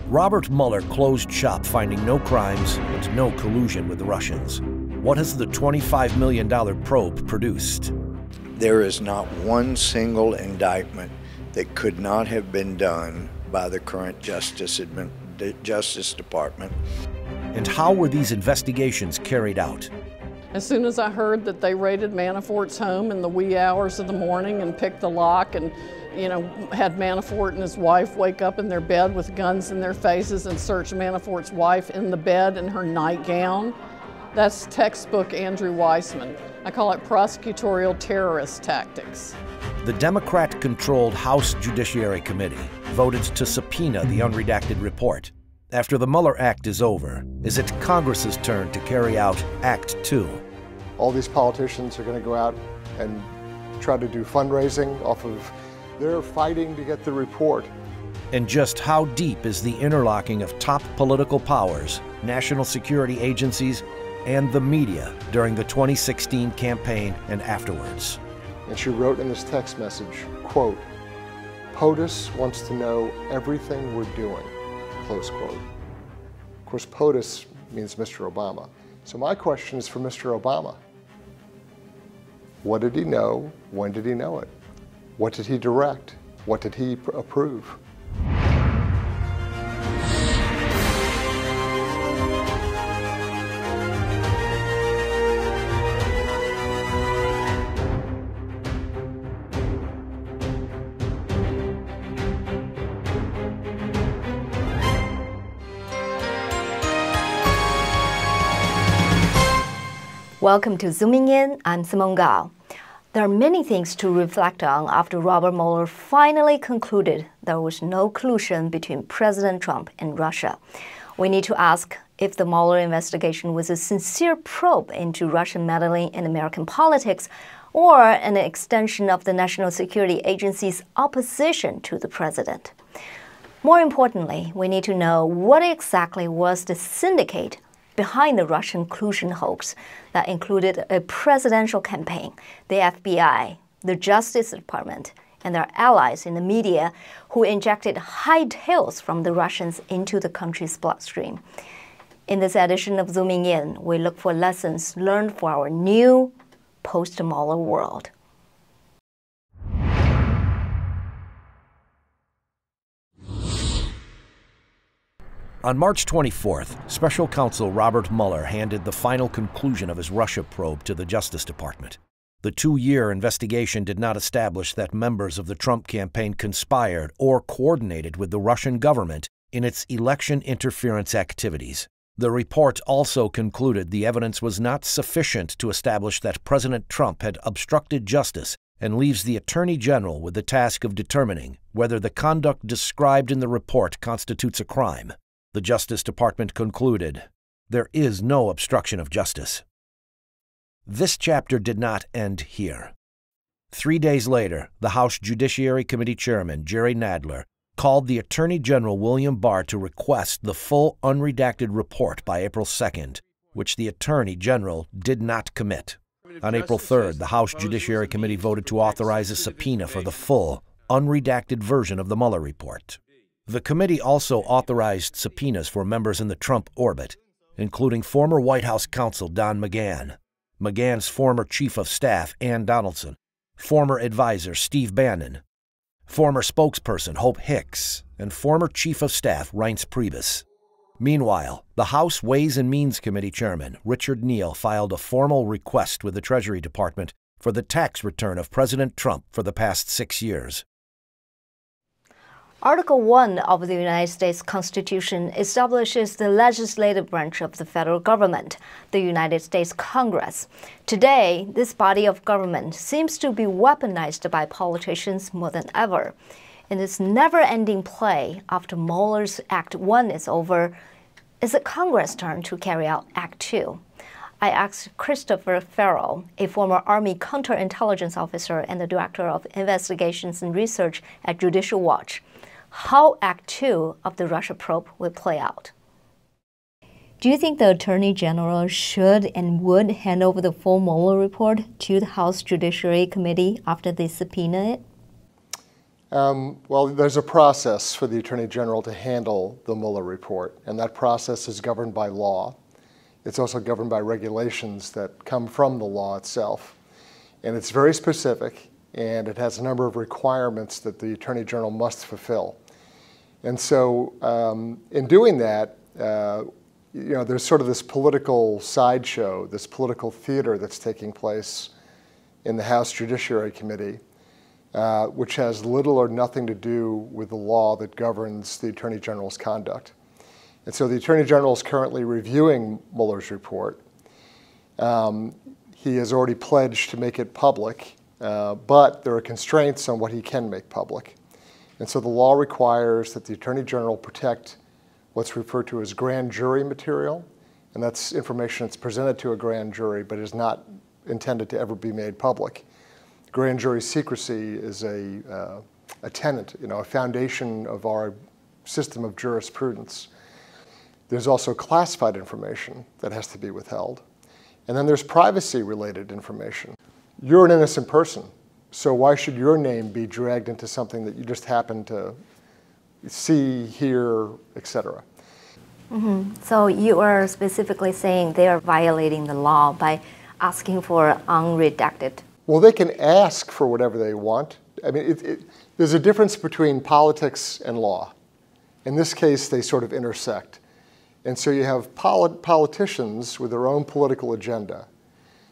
Robert Mueller closed shop, finding no crimes and no collusion with the Russians. What has the $25 million probe produced? There is not one single indictment that could not have been done by the current Justice Department. And how were these investigations carried out? As soon as I heard that they raided Manafort's home in the wee hours of the morning and picked the lock and had Manafort and his wife wake up in their bed with guns in their faces and search Manafort's wife in the bed in her nightgown. That's textbook Andrew Weissman. I call it prosecutorial terrorist tactics. The Democrat-controlled House Judiciary Committee voted to subpoena the unredacted report. After the Mueller Act is over, is it Congress's turn to carry out Act 2? All these politicians are going to go out and try to do fundraising off of their fighting to get the report. And just how deep is the interlocking of top political powers, national security agencies, and the media during the 2016 campaign and afterwards? And she wrote in this text message, quote, "POTUS wants to know everything we're doing," close quote. Of course, POTUS means Mr. Obama. So my question is for Mr. Obama. What did he know? When did he know it? What did he direct? What did he approve? Welcome to Zooming In. I'm Simone. There are many things to reflect on after Robert Mueller finally concluded there was no collusion between President Trump and Russia. We need to ask if the Mueller investigation was a sincere probe into Russian meddling in American politics or an extension of the National Security Agency's opposition to the president. More importantly, we need to know what exactly was the syndicate behind the Russian collusion hoax that included a presidential campaign, the FBI, the Justice Department, and their allies in the media who injected high tales from the Russians into the country's bloodstream. In this edition of Zooming In, we look for lessons learned for our new post-Mueller world. On March 24th, Special Counsel Robert Mueller handed the final conclusion of his Russia probe to the Justice Department. The 2-year investigation did not establish that members of the Trump campaign conspired or coordinated with the Russian government in its election interference activities. The report also concluded the evidence was not sufficient to establish that President Trump had obstructed justice and leaves the Attorney General with the task of determining whether the conduct described in the report constitutes a crime. The Justice Department concluded, there is no obstruction of justice. This chapter did not end here. 3 days later, the House Judiciary Committee Chairman, Jerry Nadler, called the Attorney General William Barr to request the full unredacted report by April 2nd, which the Attorney General did not commit. On April 3rd, the House Judiciary Committee voted to authorize a subpoena for the full, unredacted version of the Mueller report. The committee also authorized subpoenas for members in the Trump orbit, including former White House counsel Don McGahn, McGahn's former chief of staff Ann Donaldson, former advisor Steve Bannon, former spokesperson Hope Hicks, and former chief of staff Reince Priebus. Meanwhile, the House Ways and Means Committee chairman Richard Neal filed a formal request with the Treasury Department for the tax return of President Trump for the past 6 years. Article 1 of the United States Constitution establishes the legislative branch of the federal government, the United States Congress. Today, this body of government seems to be weaponized by politicians more than ever. In this never-ending play, after Mueller's Act 1 is over, is it Congress' turn to carry out Act 2? I asked Christopher Farrell, a former Army counterintelligence officer and the director of investigations and research at Judicial Watch, how Act 2 of the Russia probe will play out. Do you think the Attorney General should and would hand over the full Mueller report to the House Judiciary Committee after they subpoena it? Well, there's a process for the Attorney General to handle the Mueller report, and that process is governed by law. It's also governed by regulations that come from the law itself. And it's very specific, and it has a number of requirements that the Attorney General must fulfill. And so in doing that, there's sort of this political sideshow, this political theater that's taking place in the House Judiciary Committee, which has little or nothing to do with the law that governs the Attorney General's conduct. And so the Attorney General is currently reviewing Mueller's report. He has already pledged to make it public, but there are constraints on what he can make public. And so the law requires that the Attorney General protect what's referred to as grand jury material, and that's information that's presented to a grand jury but is not intended to ever be made public. Grand jury secrecy is a tenet, a foundation of our system of jurisprudence. There's also classified information that has to be withheld. And then there's privacy-related information. You're an innocent person, so why should your name be dragged into something that you just happen to see, hear, etc.? Mm-hmm. So you are specifically saying they are violating the law by asking for unredacted. Well, they can ask for whatever they want. I mean, there's a difference between politics and law. In this case, they sort of intersect. And so you have politicians with their own political agenda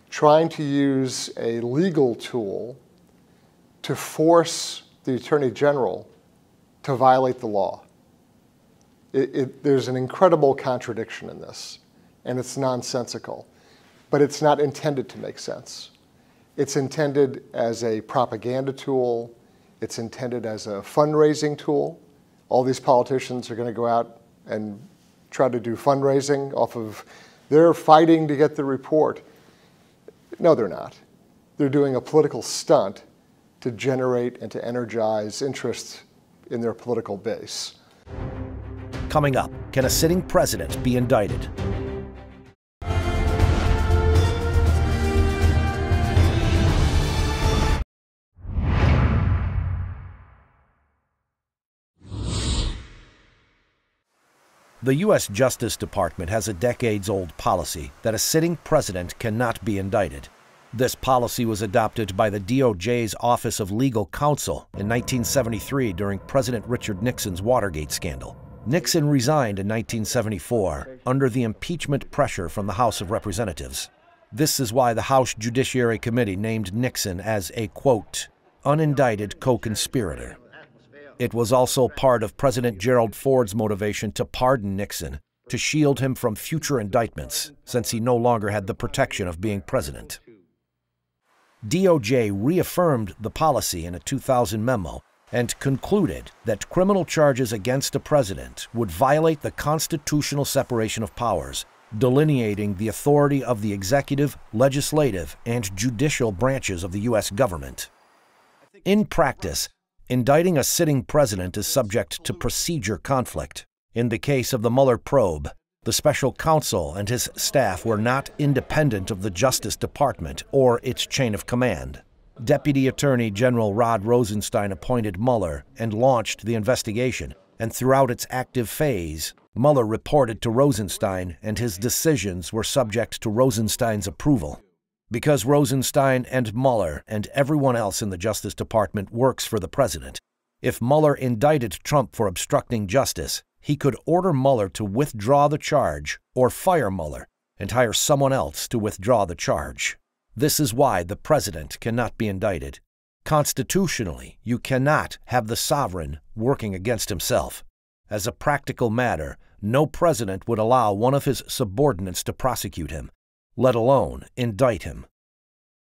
trying to use a legal tool to force the Attorney General to violate the law. There's an incredible contradiction in this, and it's nonsensical. But it's not intended to make sense. It's intended as a propaganda tool. It's intended as a fundraising tool. All these politicians are going to go out and try to do fundraising off of, they're fighting to get the report. No, they're not. They're doing a political stunt to generate and to energize interest in their political base. Coming up, can a sitting president be indicted? The U.S. Justice Department has a decades-old policy that a sitting president cannot be indicted. This policy was adopted by the DOJ's Office of Legal Counsel in 1973 during President Richard Nixon's Watergate scandal. Nixon resigned in 1974 under the impeachment pressure from the House of Representatives. This is why the House Judiciary Committee named Nixon as a, quote, unindicted co-conspirator. It was also part of President Gerald Ford's motivation to pardon Nixon, to shield him from future indictments, since he no longer had the protection of being president. DOJ reaffirmed the policy in a 2000 memo and concluded that criminal charges against a president would violate the constitutional separation of powers, delineating the authority of the executive, legislative, and judicial branches of the U.S. government. In practice, indicting a sitting president is subject to procedure conflict. In the case of the Mueller probe, the special counsel and his staff were not independent of the Justice Department or its chain of command. Deputy Attorney General Rod Rosenstein appointed Mueller and launched the investigation, and throughout its active phase, Mueller reported to Rosenstein, and his decisions were subject to Rosenstein's approval. Because Rosenstein and Mueller and everyone else in the Justice Department works for the president, if Mueller indicted Trump for obstructing justice, he could order Mueller to withdraw the charge or fire Mueller and hire someone else to withdraw the charge. This is why the president cannot be indicted. Constitutionally, you cannot have the sovereign working against himself. As a practical matter, no president would allow one of his subordinates to prosecute him, let alone indict him.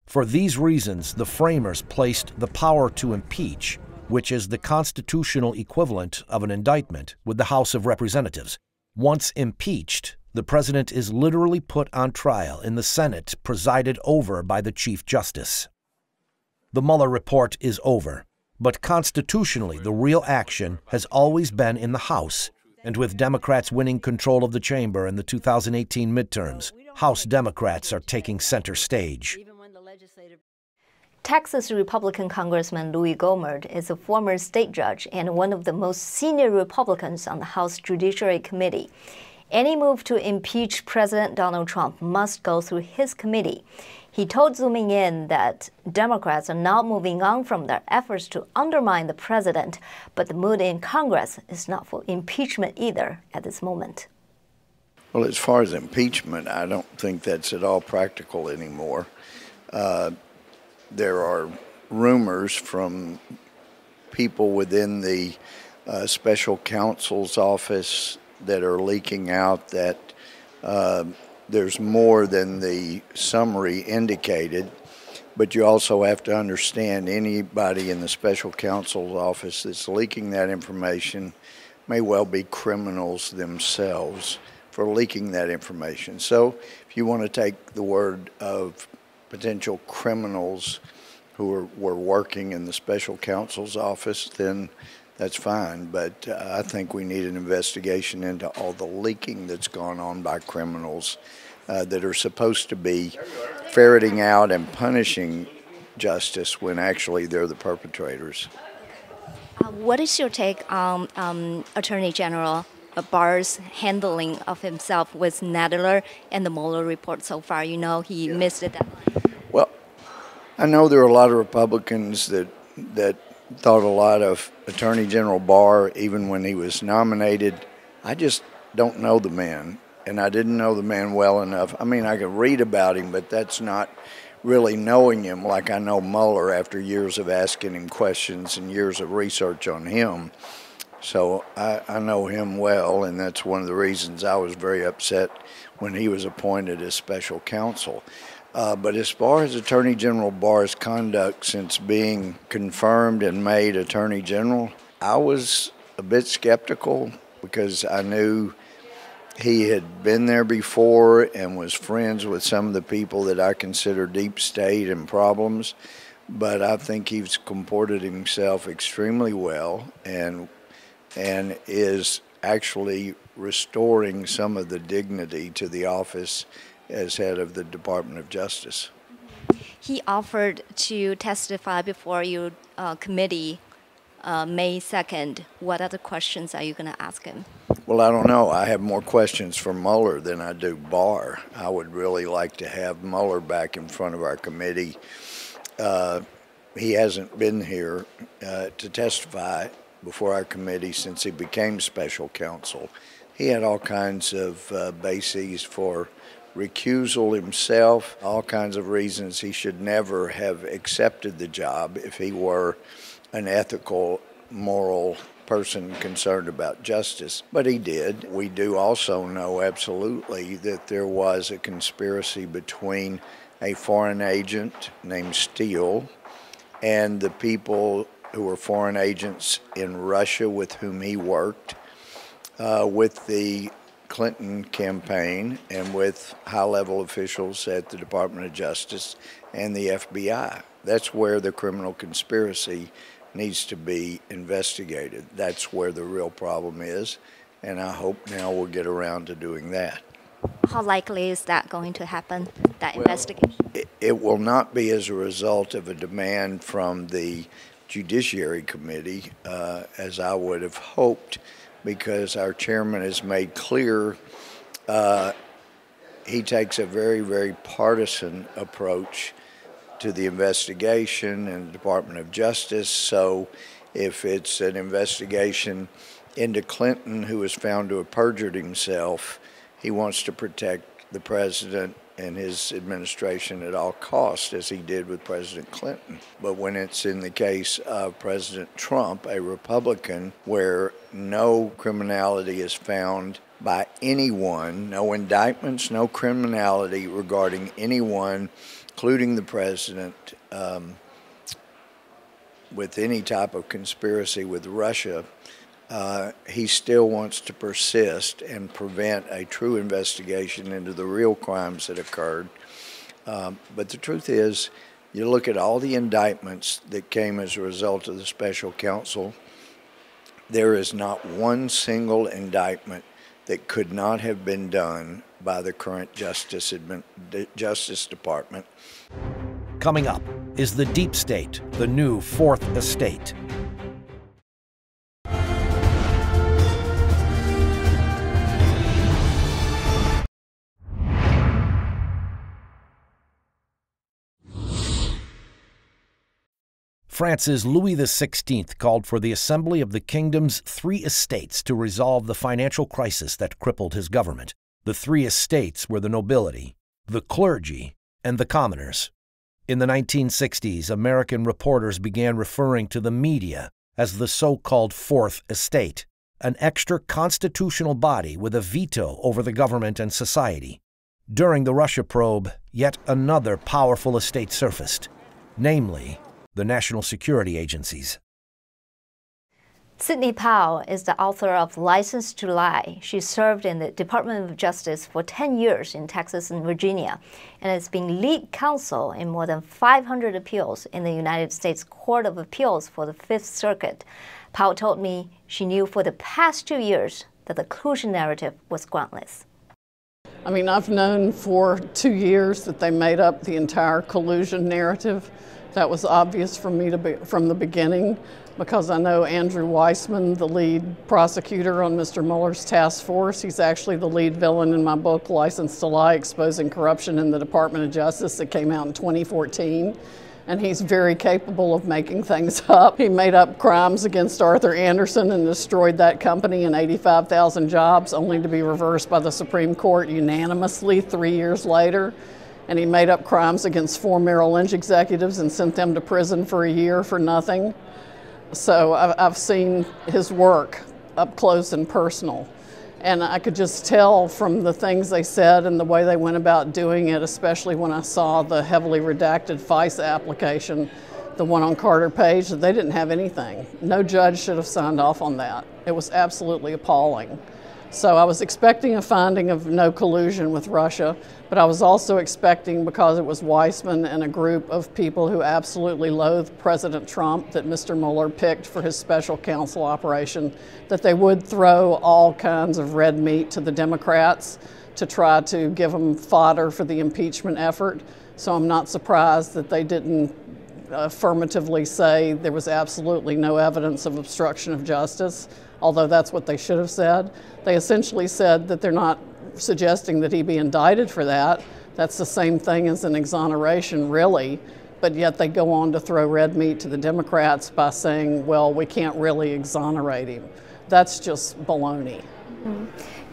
For these reasons, the framers placed the power to impeach, which is the constitutional equivalent of an indictment, with the House of Representatives. Once impeached, the president is literally put on trial in the Senate, presided over by the Chief Justice. The Mueller report is over, but constitutionally the real action has always been in the House, and with Democrats winning control of the chamber in the 2018 midterms, House Democrats are taking center stage. Texas Republican Congressman Louis Gohmert is a former state judge and one of the most senior Republicans on the House Judiciary Committee. Any move to impeach President Donald Trump must go through his committee. He told Zooming In that Democrats are not moving on from their efforts to undermine the president, but the mood in Congress is not for impeachment either at this moment. Well, as far as impeachment, I don't think that's at all practical anymore. There are rumors from people within the special counsel's office that are leaking out that there's more than the summary indicated, but you also have to understand anybody in the special counsel's office that's leaking that information may well be criminals themselves for leaking that information. So if you want to take the word of potential criminals who were working in the special counsel's office, then that's fine. But I think we need an investigation into all the leaking that's gone on by criminals that are supposed to be ferreting out and punishing justice when actually they're the perpetrators. What is your take on Attorney General Barr's handling of himself with Nadler and the Mueller report so far? You know, he missed the deadline. Well, I know there are a lot of Republicans that thought a lot of Attorney General Barr even when he was nominated. I just don't know the man, and I didn't know the man well enough. I mean, I could read about him, but that's not really knowing him like I know Mueller after years of asking him questions and years of research on him. So I know him well, and that's one of the reasons I was very upset when he was appointed as special counsel. But as far as Attorney General Barr's conduct since being confirmed and made Attorney General, I was a bit skeptical because I knew he had been there before and was friends with some of the people that I consider deep state and problems. But I think he's comported himself extremely well and is actually restoring some of the dignity to the office as head of the Department of Justice. He offered to testify before your committee May 2nd. What other questions are you going to ask him? Well, I don't know. I have more questions for Mueller than I do Barr. I would really like to have Mueller back in front of our committee. He hasn't been here to testify before our committee since he became special counsel. He had all kinds of bases for recusal himself, all kinds of reasons he should never have accepted the job if he were an ethical, moral person concerned about justice. But he did. We do also know absolutely that there was a conspiracy between a foreign agent named Steele and the people who were foreign agents in Russia with whom he worked, with the Clinton campaign and with high-level officials at the Department of Justice and the FBI. That's where the criminal conspiracy needs to be investigated. That's where the real problem is, and I hope now we'll get around to doing that. How likely is that going to happen, that investigation? It will not be as a result of a demand from the Judiciary Committee, as I would have hoped, because our chairman has made clear he takes a very, very partisan approach to the investigation in the Department of Justice. So if it's an investigation into Clinton, who was found to have perjured himself, he wants to protect the president and his administration at all costs, as he did with President Clinton. But when it's in the case of President Trump, a Republican, where no criminality is found by anyone, no indictments, no criminality regarding anyone, including the president, with any type of conspiracy with Russia, he still wants to persist and prevent a true investigation into the real crimes that occurred. But the truth is, you look at all the indictments that came as a result of the special counsel, there is not one single indictment that could not have been done by the current Justice Department. Coming up, is the deep state the new fourth estate? France's Louis XVI called for the assembly of the kingdom's three estates to resolve the financial crisis that crippled his government. The three estates were the nobility, the clergy, and the commoners. In the 1960s, American reporters began referring to the media as the so-called Fourth Estate, an extra constitutional body with a veto over the government and society. During the Russia probe, yet another powerful estate surfaced, namely the national security agencies. Sidney Powell is the author of License to Lie. She served in the Department of Justice for 10 years in Texas and Virginia, and has been lead counsel in more than 500 appeals in the United States Court of Appeals for the Fifth Circuit. Powell told me she knew for the past 2 years that the collusion narrative was groundless. I mean, I've known for 2 years that they made up the entire collusion narrative. That was obvious from the beginning, because I know Andrew Weissman, the lead prosecutor on Mr. Mueller's task force. He's actually the lead villain in my book, License to Lie, Exposing Corruption in the Department of Justice, that came out in 2014. And he's very capable of making things up. He made up crimes against Arthur Andersen and destroyed that company and 85,000 jobs, only to be reversed by the Supreme Court unanimously 3 years later. And he made up crimes against 4 Merrill Lynch executives and sent them to prison for a year for nothing. So I've seen his work up close and personal. And I could just tell from the things they said and the way they went about doing it, especially when I saw the heavily redacted FISA application, the one on Carter Page, that they didn't have anything. No judge should have signed off on that. It was absolutely appalling. So I was expecting a finding of no collusion with Russia, but I was also expecting, because it was Weissman and a group of people who absolutely loathe President Trump that Mr. Mueller picked for his special counsel operation, that they would throw all kinds of red meat to the Democrats to try to give them fodder for the impeachment effort. So I'm not surprised that they didn't affirmatively say there was absolutely no evidence of obstruction of justice, although that's what they should have said. They essentially said that they're not suggesting that he be indicted for that. That's the same thing as an exoneration, really, but yet they go on to throw red meat to the Democrats by saying, well, we can't really exonerate him. That's just baloney. Mm-hmm.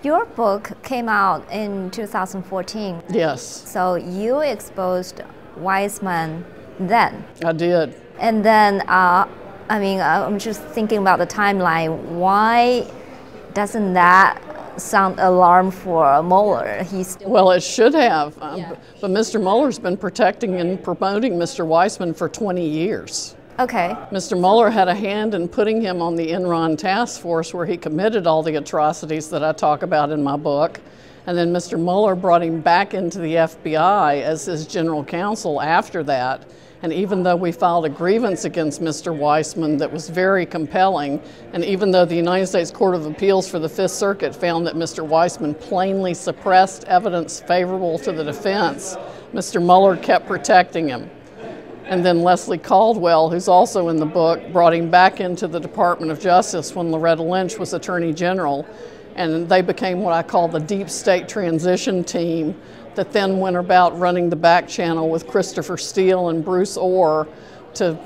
Your book came out in 2014. Yes. So you exposed Weissman then. I did. And then, I'm just thinking about the timeline. Why doesn't that sound alarm for Mueller? Well, it should have. But Mr. Mueller's been protecting and promoting Mr. Weissman for 20 years. Okay. Mr. Mueller had a hand in putting him on the Enron task force where he committed all the atrocities that I talk about in my book. And then Mr. Mueller brought him back into the FBI as his general counsel after that. And even though we filed a grievance against Mr. Weissman that was very compelling, and even though the United States Court of Appeals for the Fifth Circuit found that Mr. Weissman plainly suppressed evidence favorable to the defense, Mr. Mueller kept protecting him. And then Leslie Caldwell, who's also in the book, brought him back into the Department of Justice when Loretta Lynch was Attorney General. And they became what I call the deep state transition team that then went about running the back channel with Christopher Steele and Bruce Orr to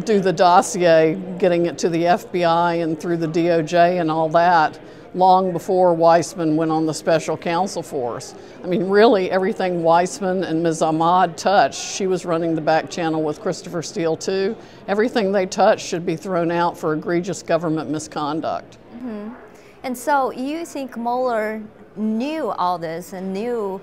do the dossier, getting it to the FBI and through the DOJ and all that, long before Weissman went on the special counsel force. I mean, really everything Weissman and Ms. Ahmad touched, she was running the back channel with Christopher Steele too. Everything they touched should be thrown out for egregious government misconduct. Mm-hmm. And so you think Mueller knew all this and knew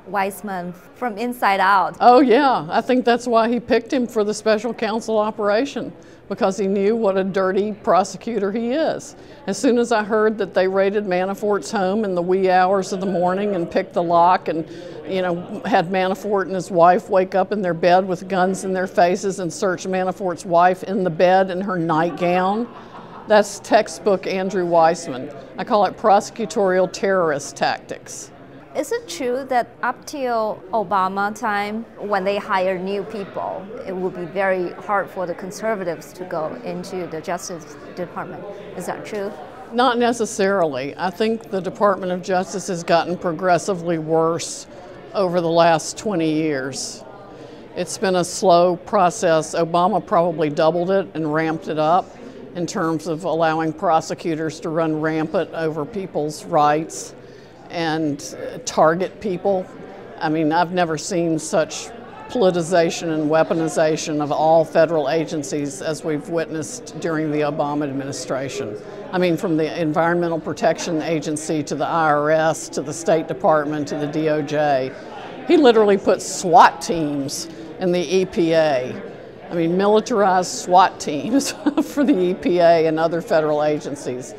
Weissman from inside out? Oh yeah, I think that's why he picked him for the special counsel operation, because he knew what a dirty prosecutor he is. As soon as I heard that they raided Manafort's home in the wee hours of the morning and picked the lock and, had Manafort and his wife wake up in their bed with guns in their faces and search Manafort's wife in the bed in her nightgown, that's textbook Andrew Weissman. I call it prosecutorial terrorist tactics. Is it true that up till Obama time, when they hire new people, it would be very hard for the conservatives to go into the Justice Department? Is that true? Not necessarily. I think the Department of Justice has gotten progressively worse over the last 20 years. It's been a slow process. Obama probably doubled it and ramped it up in terms of allowing prosecutors to run rampant over people's rights and target people. I mean, I've never seen such politicization and weaponization of all federal agencies as we've witnessed during the Obama administration. I mean, from the Environmental Protection Agency to the IRS to the State Department to the DOJ. He literally put SWAT teams in the EPA. I mean, militarized SWAT teams for the EPA and other federal agencies.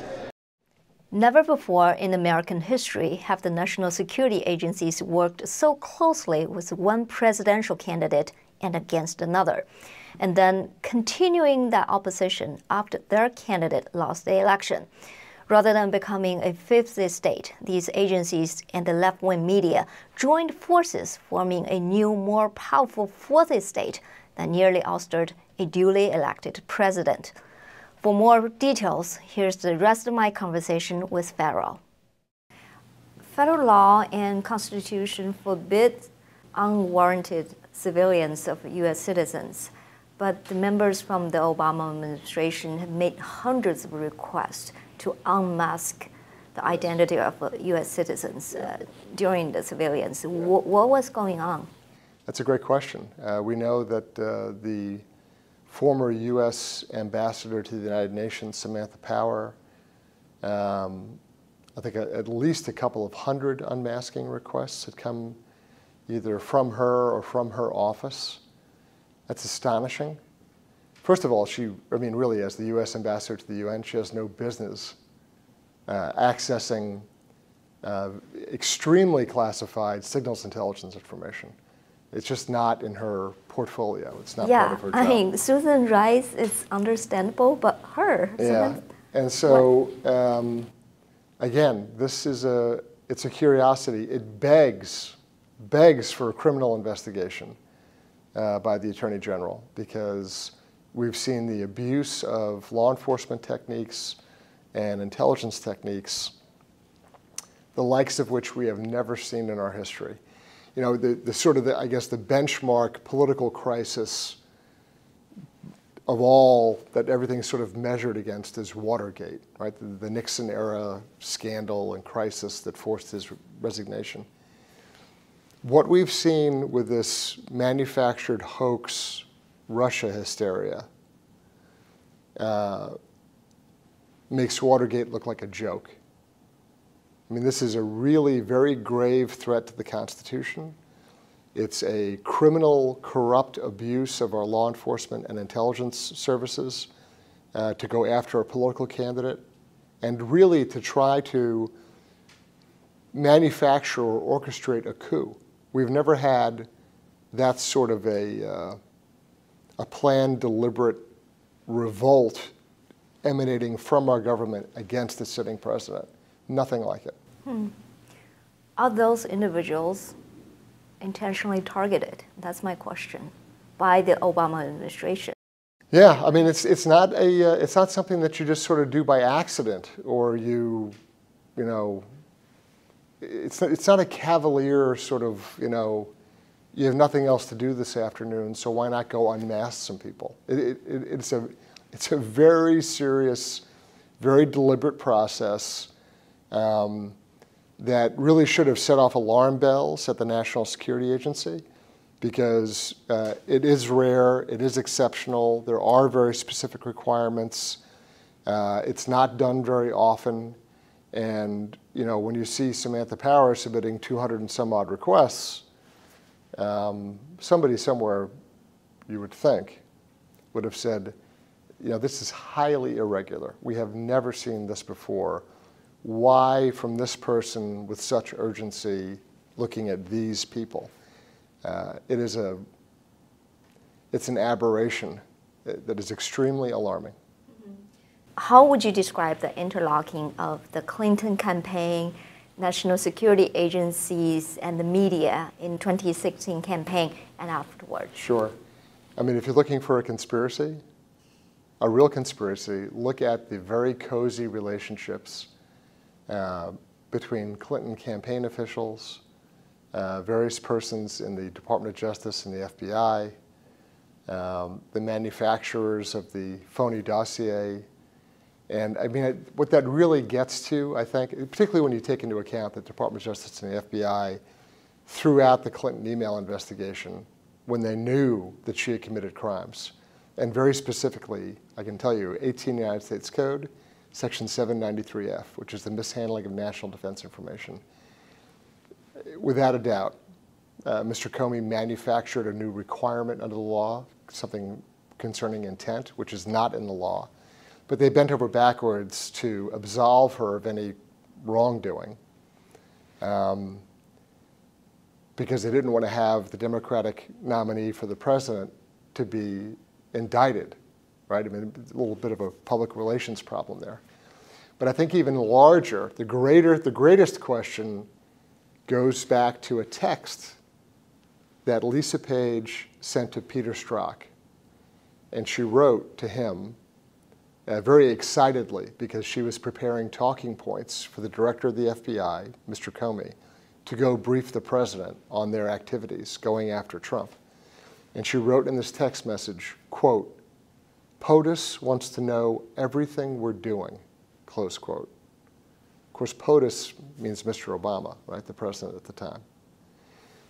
Never before in American history have the national security agencies worked so closely with one presidential candidate and against another, and then continuing that opposition after their candidate lost the election. Rather than becoming a fifth estate, these agencies and the left-wing media joined forces, forming a new, more powerful fourth estate that nearly ousted a duly elected president. For more details, here's the rest of my conversation with Farrell. Federal law and Constitution forbid unwarranted surveillance of U.S. citizens, but the members from the Obama administration have made hundreds of requests to unmask the identity of U.S. citizens during the surveillance. What was going on? That's a great question. We know that the former U.S. ambassador to the United Nations, Samantha Power, I think at least a couple of hundred unmasking requests had come either from her or from her office. That's astonishing. First of all, really as the U.S. ambassador to the UN, she has no business accessing extremely classified signals intelligence information. It's just not in her portfolio. It's not part of her job. I mean, Susan Rice is understandable, but her. Yeah, and so again, it's a curiosity. It begs for a criminal investigation by the Attorney General, because we've seen the abuse of law enforcement techniques and intelligence techniques, the likes of which we have never seen in our history. You know, the benchmark political crisis of all that everything's sort of measured against is Watergate, right? The Nixon era scandal and crisis that forced his resignation. What we've seen with this manufactured hoax Russia hysteria makes Watergate look like a joke. I mean, this is a really very grave threat to the Constitution. It's a criminal, corrupt abuse of our law enforcement and intelligence services to go after a political candidate and really to try to manufacture or orchestrate a coup. We've never had that sort of a planned, deliberate revolt emanating from our government against the sitting president. Nothing like it. Are those individuals intentionally targeted? That's my question, by the Obama administration. Yeah, I mean, it's not something that you just sort of do by accident, or it's not a cavalier sort of, you have nothing else to do this afternoon, so why not go unmask some people? It's a very serious, very deliberate process that really should have set off alarm bells at the National Security Agency, because it is rare, it is exceptional, there are very specific requirements. It's not done very often, and when you see Samantha Power submitting 200 and some odd requests, somebody somewhere, you would think, would have said, this is highly irregular. We have never seen this before. Why, from this person with such urgency, looking at these people? It's an aberration that is extremely alarming. How would you describe the interlocking of the Clinton campaign, national security agencies and the media in 2016 campaign and afterwards? Sure. I mean, if you're looking for a conspiracy, a real conspiracy, look at the very cozy relationships between Clinton campaign officials, various persons in the Department of Justice and the FBI, the manufacturers of the phony dossier. And I mean, what that really gets to, I think, particularly when you take into account the Department of Justice and the FBI throughout the Clinton email investigation, when they knew that she had committed crimes. And very specifically, I can tell you, 18 United States Code, Section 793F, which is the mishandling of national defense information. Without a doubt, Mr. Comey manufactured a new requirement under the law, something concerning intent, which is not in the law. But they bent over backwards to absolve her of any wrongdoing because they didn't want to have the Democratic nominee for the president to be indicted, right? I mean, a little bit of a public relations problem there. But I think even larger, the greatest question goes back to a text that Lisa Page sent to Peter Strzok. And she wrote to him very excitedly because she was preparing talking points for the director of the FBI, Mr. Comey, to go brief the president on their activities going after Trump. And she wrote in this text message, quote, "POTUS wants to know everything we're doing," close quote. Of course, POTUS means Mr. Obama, right, the president at the time.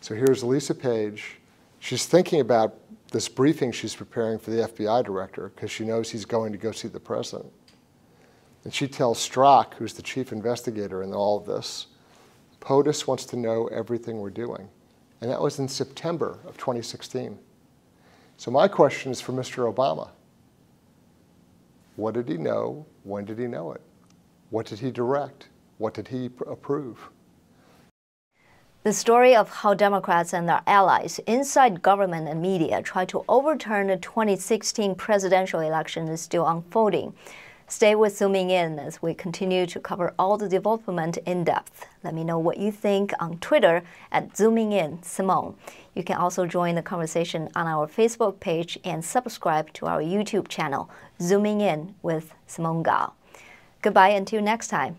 So here's Lisa Page. She's thinking about this briefing she's preparing for the FBI director because she knows he's going to go see the president. And she tells Strzok, who's the chief investigator in all of this, POTUS wants to know everything we're doing. And that was in September of 2016. So my question is for Mr. Obama. What did he know? When did he know it? What did he direct? What did he approve? The story of how Democrats and their allies inside government and media tried to overturn the 2016 presidential election is still unfolding. Stay with Zooming In as we continue to cover all the development in depth. Let me know what you think on Twitter at ZoomingInSimone. You can also join the conversation on our Facebook page and subscribe to our YouTube channel, Zooming In with Simone Gao. Goodbye until next time.